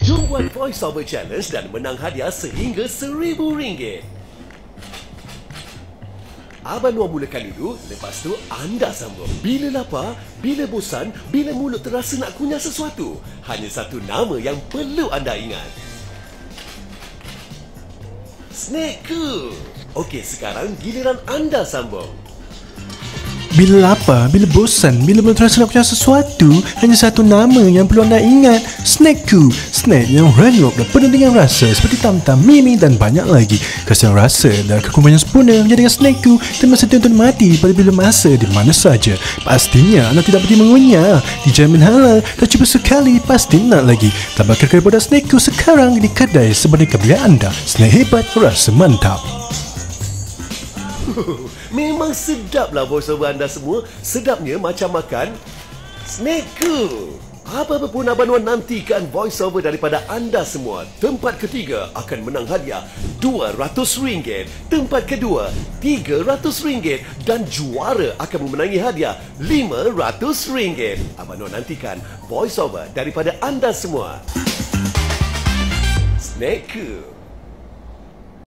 Jom buat voice over challenge dan menang hadiah sehingga RM1,000. Abang Noah mulakan dulu, lepas tu anda sambung. Bila lapar, bila bosan, bila mulut terasa nak kunyah sesuatu, hanya satu nama yang perlu anda ingat. Snake-ku. Okey, sekarang giliran anda sambung. Bila lapar, bila bosan, bila belum terasa nak kunyah sesuatu, hanya satu nama yang perlu anda ingat. Snake-ku. Snack yang renyup dan penuh dengan rasa seperti tam-tam, mimi dan banyak lagi. Kasihan rasa dan kekuatan yang sempurna menjadikan Snake-ku dan masa untuk mati pada bila masa di mana saja. Pastinya anda tidak pergi mengunyah. Dijamin halal dan cuba sekali pasti nak lagi. Tambahkan kedai produk Snake-ku sekarang di kedai sebagai kebelian anda. Snack hebat, rasa mantap. Memang sedaplah voiceover anda semua. Sedapnya macam makan Snake-ku. Apa-apa pun Abang Noah nantikan voiceover daripada anda semua. Tempat ketiga akan menang hadiah RM200, tempat kedua RM300 dan juara akan memenangi hadiah RM500. Abang Noah nantikan voiceover daripada anda semua. Snake-ku.